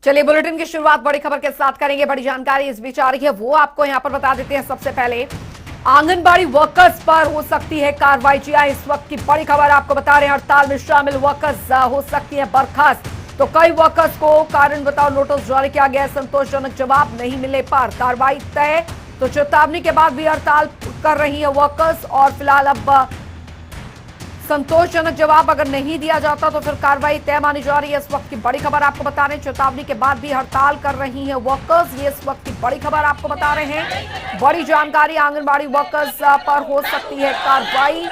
चलिए बुलेटिन की शुरुआत बड़ी खबर के साथ करेंगे। बड़ी जानकारी इस बीच आ रही है, वो आपको यहां पर बता देते हैं। सबसे पहले आंगनबाड़ी वर्कर्स पर हो सकती है कार्रवाई। जी हां, इस वक्त की बड़ी खबर आपको बता रहे हैं, हड़ताल में शामिल वर्कर्स हो सकती है बर्खास्त। तो कई वर्कर्स को कारण बताओ नोटिस जारी किया गया। संतोषजनक जवाब नहीं मिलने पर कार्रवाई तय। तो चेतावनी के बाद भी हड़ताल कर रही है वर्कर्स और फिलहाल अब संतोषजनक जवाब अगर नहीं दिया जाता तो फिर कार्रवाई तय मानी जा रही है। इस वक्त की बड़ी खबर आपको बता रहे हैं, चेतावनी के बाद भी हड़ताल कर रही हैं वर्कर्स। ये इस वक्त की बड़ी खबर आपको बता रहे हैं। बड़ी जानकारी, आंगनबाड़ी वर्कर्स पर हो सकती है कार्रवाई।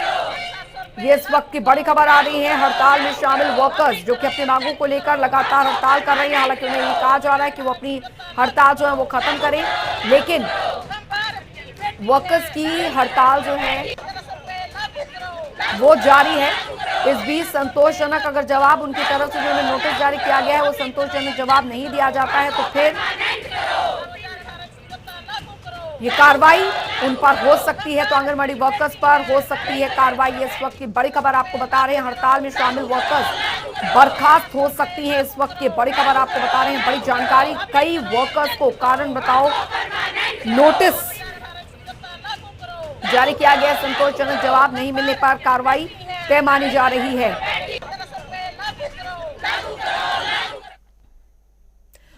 ये इस वक्त की बड़ी खबर आ रही है। हड़ताल में शामिल वर्कर्स जो कि अपनी मांगों को लेकर लगातार हड़ताल कर रही है। हालांकि उन्हें ये कहा जा रहा है कि वो अपनी हड़ताल जो है वो खत्म करें, लेकिन वर्कर्स की हड़ताल जो है वो जारी है। इस बीच संतोषजनक अगर जवाब उनकी तरफ से जो उन्हें नोटिस जारी किया गया है वो संतोषजनक जवाब नहीं दिया जाता है तो फिर ये कार्रवाई उन पर हो सकती है। तो आंगनबाड़ी वर्कर्स पर हो सकती है कार्रवाई। इस वक्त की बड़ी खबर आपको बता रहे हैं, हड़ताल में शामिल वर्कर्स बर्खास्त हो सकती है। इस वक्त की बड़ी खबर आपको बता रहे हैं, बड़ी जानकारी, कई वर्कर्स को कारण बताओ नोटिस जारी किया गया। संतोषजनक जवाब नहीं मिलने पर कार्रवाई तय मानी जा रही है।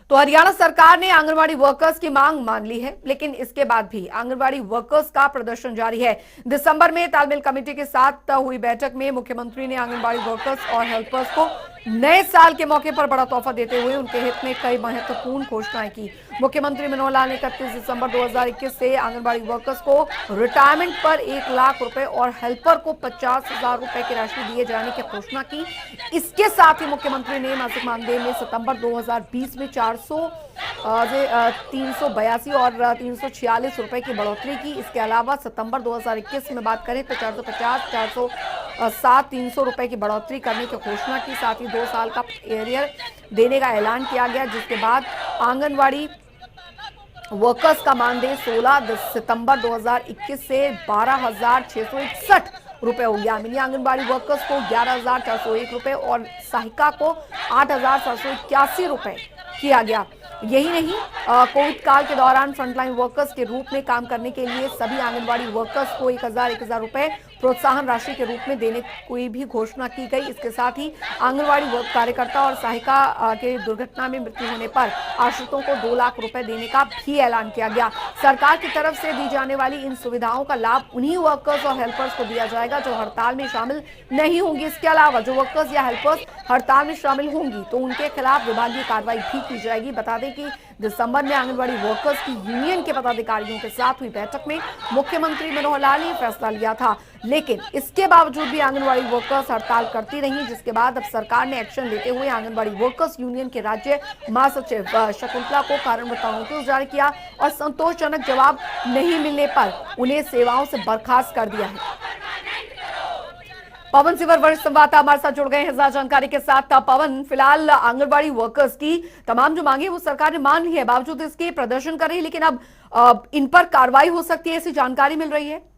तो हरियाणा सरकार ने आंगनबाड़ी वर्कर्स की मांग मान ली है, लेकिन इसके बाद भी आंगनबाड़ी वर्कर्स का प्रदर्शन जारी है। दिसंबर में तालमेल कमेटी के साथ हुई बैठक में मुख्यमंत्री ने आंगनबाड़ी वर्कर्स और हेल्पर्स को नए साल के मौके पर बड़ा तोहफा देते हुए उनके हित में कई महत्वपूर्ण घोषणाएं की। मुख्यमंत्री मनोहर लाल ने 31 दिसंबर 2021 से आंगनबाड़ी वर्कर्स को रिटायरमेंट पर 1 लाख रुपए और हेल्पर को 50,000 रुपए की राशि दिए जाने की घोषणा की। इसके साथ ही मुख्यमंत्री ने मासिक मानदेय में सितंबर 2020 में 382 और 346 रुपए की बढ़ोतरी की। इसके अलावा सितंबर 2021 में बात करें तो 450, 407, 300 रुपए की बढ़ोतरी करने की घोषणा की। साथ ही 2 साल का एरियर देने का ऐलान किया गया, जिसके बाद आंगनबाड़ी वर्कर्स का मानदेय 16 सितंबर 2021 से 12,661 रुपए हो गया। मिनी आंगनबाड़ी वर्कर्स को 11,401 रुपए और सहायिका को 8,781 रुपए किया गया। यही नहीं, कोविड काल के दौरान फ्रंटलाइन वर्कर्स के रूप में काम करने के लिए सभी आंगनबाड़ी वर्कर्स को 1,000 रुपए प्रोत्साहन राशि के रूप में देने की भी घोषणा की गई। इसके साथ ही आंगनबाड़ी कार्यकर्ता और सहायिका के दुर्घटना में मृत्यु होने पर आश्रितों को 2 लाख रुपए देने का भी ऐलान किया गया। सरकार की तरफ से दी जाने वाली इन सुविधाओं का लाभ उन्हीं वर्कर्स और हेल्पर्स को दिया जाएगा जो हड़ताल में शामिल नहीं होंगी। इसके अलावा जो वर्कर्स या हेल्पर्स हड़ताल में शामिल होंगी तो उनके खिलाफ विभागीय कार्रवाई भी की जाएगी। बता दें कि दिसंबर में आंगनबाड़ी वर्कर्स की यूनियन के पदाधिकारियों के साथ हुई बैठक में मुख्यमंत्री मनोहर लाल ने फैसला लिया था, लेकिन इसके बावजूद भी आंगनबाड़ी वर्कर्स हड़ताल करती रही, जिसके बाद अब सरकार ने एक्शन लेते हुए आंगनबाड़ी वर्कर्स यूनियन के राज्य महासचिव शकुंतला को कारण बताओ नोटिस जारी किया और संतोषजनक जवाब नहीं मिलने पर उन्हें सेवाओं से बर्खास्त कर दिया है। पवन सिवर वरिष्ठ संवाददाता हमारे साथ जुड़ गए हैं ज्यादा जानकारी के साथ। पवन, फिलहाल आंगनबाड़ी वर्कर्स की तमाम जो मांगे वो सरकार ने मान ली है, बावजूद इसके प्रदर्शन कर रही है, लेकिन अब इन पर कार्रवाई हो सकती है, ऐसी जानकारी मिल रही है।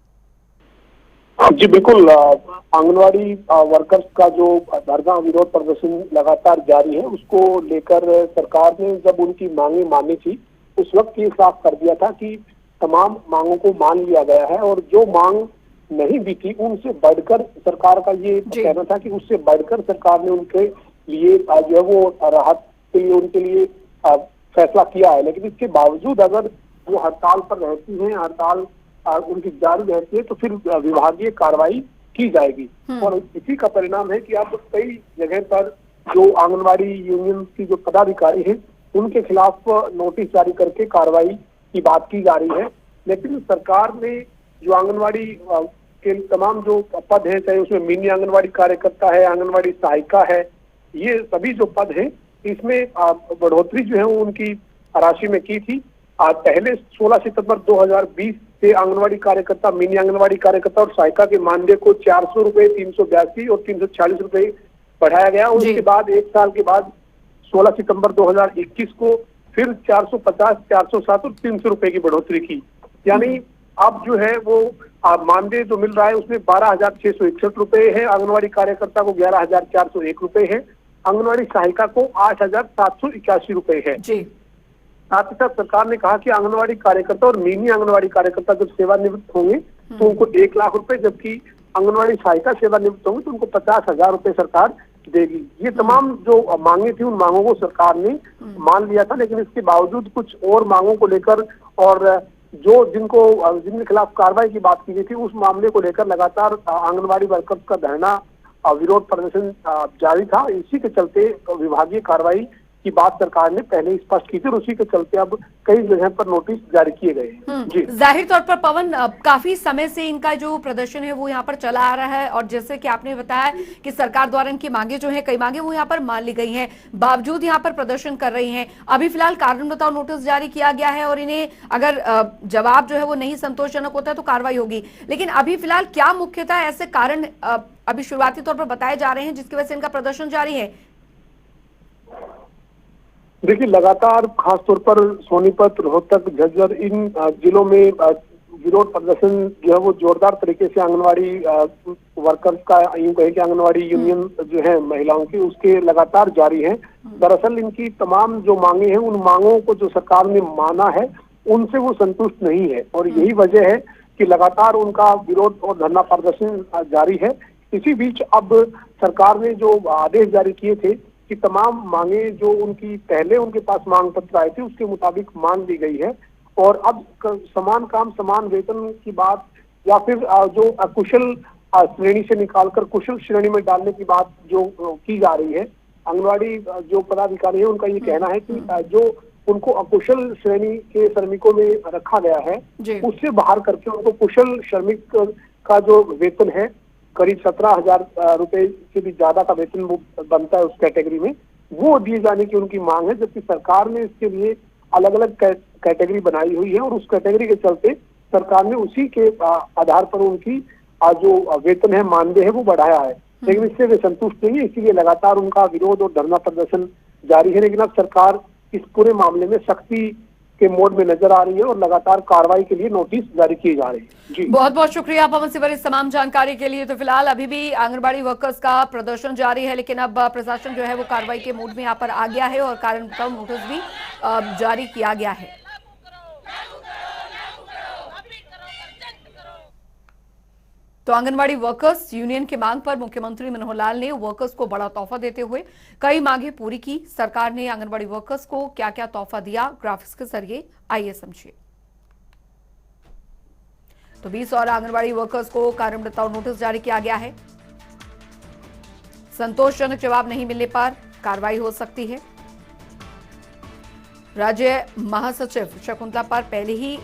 जी बिल्कुल, आंगनवाड़ी वर्कर्स का जो धरना विरोध प्रदर्शन लगातार जारी है, उसको लेकर सरकार ने जब उनकी मांगे मानी थी उस वक्त ये साफ कर दिया था कि तमाम मांगों को मान लिया गया है और जो मांग नहीं भी थी उनसे बढ़कर सरकार का ये कहना था कि उससे बढ़कर सरकार ने उनके लिए जो है वो राहत के लिए उनके लिए फैसला किया है। लेकिन इसके बावजूद अगर वो हड़ताल पर रहती हैं, हड़ताल उनकी जारी रहती है तो फिर विभागीय कार्रवाई की जाएगी। और इसी का परिणाम है कि अब कई जगह पर जो आंगनबाड़ी यूनियन की जो पदाधिकारी हैं उनके खिलाफ नोटिस जारी करके कार्रवाई की बात की जा रही है। लेकिन सरकार ने जो आंगनबाड़ी के तमाम जो पद हैं, चाहे उसमें मिनी आंगनबाड़ी कार्यकर्ता है, आंगनबाड़ी सहायिका है, ये सभी जो पद हैं इसमें बढ़ोतरी जो है वो उनकी राशि में की थी। पहले 16 सितंबर 2020 से आंगनबाड़ी कार्यकर्ता, मिनी आंगनबाड़ी कार्यकर्ता और सहायिका के मानदेय को 400 रुपए, 382 और 346 रुपए बढ़ाया गया। उसके बाद 1 साल के बाद 16 सितंबर 2021 को फिर 450, 407 और 300 रुपए की बढ़ोतरी की। यानी अब जो है वो मानदेय जो मिल रहा है उसमें 12,661 रुपए है, आंगनबाड़ी कार्यकर्ता को 11,401 रुपए है आंगनवाड़ी सहायिका को 8,781 रुपए है। जी। साथ ही साथ सरकार ने कहा कि आंगनवाड़ी कार्यकर्ता और मिनी आंगनवाड़ी कार्यकर्ता जब सेवानिवृत्त होंगे तो उनको 1 लाख रुपए, जबकि आंगनवाड़ी सहायिका सेवानिवृत्त होंगे तो उनको 50,000 रुपए सरकार देगी। ये तमाम जो मांगे थी उन मांगों को सरकार ने मान लिया था, लेकिन इसके बावजूद कुछ और मांगों को लेकर और जिनके खिलाफ कार्रवाई की बात की गई थी उस मामले को लेकर लगातार आंगनवाड़ी वर्कर्स का धरना विरोध प्रदर्शन जारी था। इसी के चलते विभागीय कार्रवाई की बात सरकार ने पहले ही स्पष्ट की थी और उसी के चलते अब कई जगह पर नोटिस जारी किए गए हैं। जी, जाहिर तौर पर पवन, काफी समय से इनका जो प्रदर्शन है वो यहाँ पर चला आ रहा है और जैसे कि आपने बताया कि सरकार द्वारा इनकी मांगे जो है, कई मांगे वो यहाँ पर मान ली गई हैं, बावजूद यहाँ पर प्रदर्शन कर रही हैं। अभी फिलहाल कारण बताओ नोटिस जारी किया गया है और इन्हें अगर जवाब जो है वो नहीं संतोषजनक होता है तो कार्रवाई होगी, लेकिन अभी फिलहाल क्या मुख्यतः ऐसे कारण अभी शुरुआती तौर पर बताए जा रहे हैं जिसकी वजह से इनका प्रदर्शन जारी है? देखिए, लगातार खासतौर पर सोनीपत, रोहतक, झज्जर इन जिलों में विरोध प्रदर्शन जो है वो जोरदार तरीके से आंगनवाड़ी वर्कर्स का, यूं कहे कि आंगनवाड़ी यूनियन जो है महिलाओं की, उसके लगातार जारी है। दरअसल इनकी तमाम जो मांगे हैं उन मांगों को जो सरकार ने माना है उनसे वो संतुष्ट नहीं है और यही वजह है कि लगातार उनका विरोध और धरना प्रदर्शन जारी है। इसी बीच अब सरकार ने जो आदेश जारी किए थे कि तमाम मांगे जो उनकी पहले उनके पास मांग पत्र आए थे उसके मुताबिक मान ली गई है और अब समान काम समान वेतन की बात या फिर जो अकुशल श्रेणी से निकालकर कुशल श्रेणी में डालने की बात जो की जा रही है, आंगनवाड़ी जो पदाधिकारी है उनका ये कहना है कि जो उनको अकुशल श्रेणी के श्रमिकों में रखा गया है उससे बाहर करके उनको कुशल श्रमिक का जो वेतन है करीब 17,000 रुपए से भी ज्यादा का वेतन वो बनता है उस कैटेगरी में, वो दिए जाने की उनकी मांग है। जबकि सरकार ने इसके लिए अलग अलग कैटेगरी बनाई हुई है और उस कैटेगरी के चलते सरकार ने उसी के आधार पर उनकी जो वेतन है, मानदेय है, वो बढ़ाया है, लेकिन इससे वे संतुष्ट नहीं है। इसीलिए लगातार उनका विरोध और धरना प्रदर्शन जारी है। लेकिन अब सरकार इस पूरे मामले में सख्ती के मोड में नजर आ रही है और लगातार कार्रवाई के लिए नोटिस जारी किए जा रहे हैं। जी, बहुत बहुत शुक्रिया पवन सिवर इस तमाम जानकारी के लिए। तो फिलहाल अभी भी आंगनबाड़ी वर्कर्स का प्रदर्शन जारी है, लेकिन अब प्रशासन जो है वो कार्रवाई के मोड में यहाँ पर आ गया है और कारण बताओ नोटिस भी जारी किया गया है। तो आंगनबाड़ी वर्कर्स यूनियन की मांग पर मुख्यमंत्री मनोहर लाल ने वर्कर्स को बड़ा तोहफा देते हुए कई मांगे पूरी की। सरकार ने आंगनबाड़ी वर्कर्स को क्या क्या तोहफा दिया, ग्राफिक्स के जरिए आइए समझिए। तो 20 और आंगनबाड़ी वर्कर्स को कारण बताओ नोटिस जारी किया गया है। संतोषजनक जवाब नहीं मिलने पर कार्रवाई हो सकती है। राज्य महासचिव शकुंतला पर पहले ही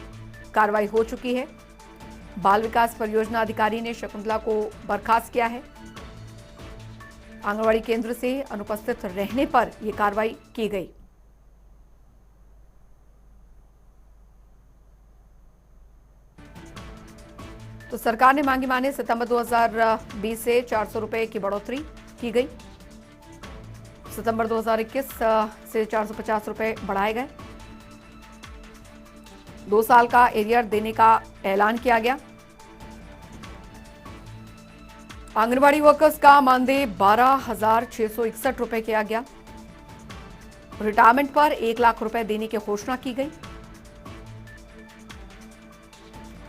कार्रवाई हो चुकी है। बाल विकास परियोजना अधिकारी ने शकुंतला को बर्खास्त किया है। आंगनवाड़ी केंद्र से अनुपस्थित रहने पर यह कार्रवाई की गई। तो सरकार ने मांगी माने सितंबर 2020 से 400 रुपए की बढ़ोतरी की गई। सितंबर 2021 से 450 रुपए बढ़ाए गए। 2 साल का एरियर देने का ऐलान किया गया। आंगनबाड़ी वर्कर्स का मानदेय 12,661 रुपए किया गया। रिटायरमेंट पर 1 लाख रुपए देने की घोषणा की गई।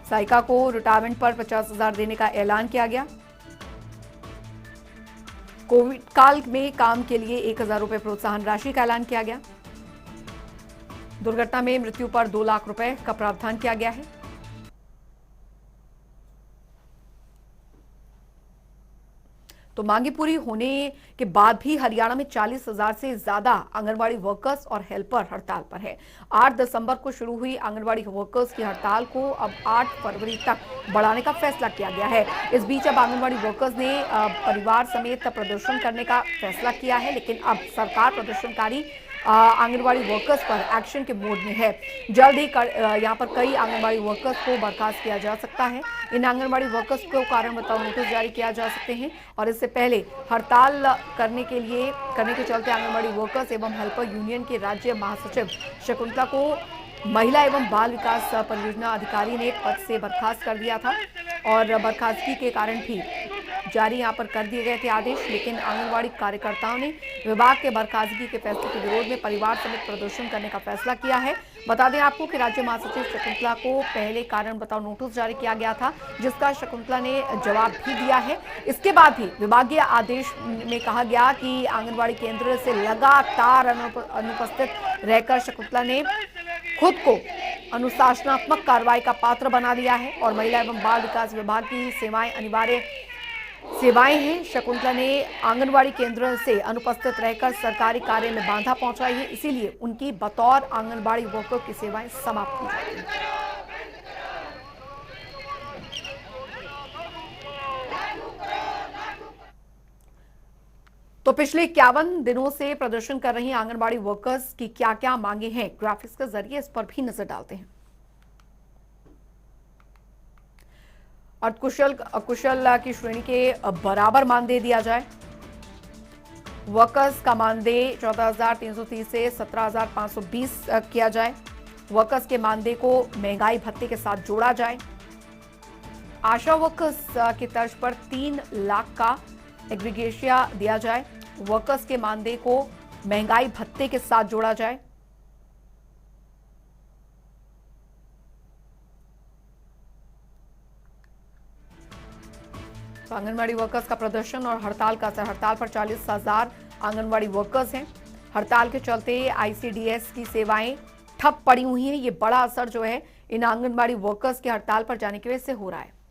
सहायिका को रिटायरमेंट पर 50,000 देने का ऐलान किया गया। कोविड काल में काम के लिए 1,000 रुपए प्रोत्साहन राशि का ऐलान किया गया। दुर्घटना में मृत्यु पर 2 लाख रुपए का प्रावधान किया गया है। तो मांगे पूरी होने के बाद भी हरियाणा में 40,000 से ज्यादा आंगनबाड़ी वर्कर्स और हेल्पर हड़ताल पर है। 8 दिसंबर को शुरू हुई आंगनबाड़ी वर्कर्स की हड़ताल को अब 8 फरवरी तक बढ़ाने का फैसला किया गया है। इस बीच अब आंगनबाड़ी वर्कर्स ने परिवार समेत प्रदर्शन करने का फैसला किया है, लेकिन अब सरकार प्रदर्शनकारी आंगनबाड़ी वर्कर्स पर एक्शन के मोड में है। जल्द ही यहाँ पर कई आंगनबाड़ी वर्कर्स को बर्खास्त किया जा सकता है। इन आंगनबाड़ी वर्कर्स को कारण बताओ नोटिस जारी किया जा सकते हैं और इससे पहले हड़ताल करने के चलते आंगनबाड़ी वर्कर्स एवं हेल्पर यूनियन के राज्य महासचिव शकुंतला को महिला एवं बाल विकास परियोजना अधिकारी ने पद से बर्खास्त कर दिया था और बर्खास्तगी के कारण भी जारी यहाँ पर कर दिए गए थे आदेश, लेकिन आंगनबाड़ी कार्यकर्ताओं ने विभाग के बर्खास्तगी के फैसले के विरोध में परिवार समेत प्रदर्शन करने का फैसला किया है। बता दें आपको कि राज्य महासचिव शकुंतला को पहले कारण बताओ नोटिस जारी किया गया था, जिसका शकुंतला ने जवाब भी दिया है। इसके बाद ही विभागीय आदेश में कहा गया कि आंगनबाड़ी केंद्र से लगातार अनुपस्थित रहकर शकुंतला ने खुद को अनुशासनात्मक कार्रवाई का पात्र बना दिया है और महिला एवं बाल विकास विभाग की सेवाएं अनिवार्य सेवाएं हैं। शकुंतला ने आंगनबाड़ी केंद्र से अनुपस्थित रहकर सरकारी कार्य में बाधा पहुंचाई है, इसीलिए उनकी बतौर आंगनबाड़ी वर्कर की सेवाएं समाप्त की जाती हैं। तो पिछले 51 दिनों से प्रदर्शन कर रही आंगनबाड़ी वर्कर्स की क्या क्या मांगे हैं, ग्राफिक्स के जरिए इस पर भी नजर डालते हैं। अर्धकुशल अकुशल की श्रेणी के बराबर मानदेय दिया जाए। वर्कर्स का मानदेय 14,330 से 17,520 किया जाए। वर्कर्स के मानदेय को महंगाई भत्ते के साथ जोड़ा जाए। आशा वर्कर्स की तर्ज पर 3 लाख का एग्रीगेशिया दिया जाए। वर्कर्स के मानदेय को महंगाई भत्ते के साथ जोड़ा जाए। तो आंगनबाड़ी वर्कर्स का प्रदर्शन और हड़ताल का असर। हड़ताल पर 40,000 आंगनबाड़ी वर्कर्स हैं। हड़ताल के चलते आईसीडीएस की सेवाएं ठप पड़ी हुई हैं। ये बड़ा असर जो है इन आंगनबाड़ी वर्कर्स के हड़ताल पर जाने की वजह से हो रहा है।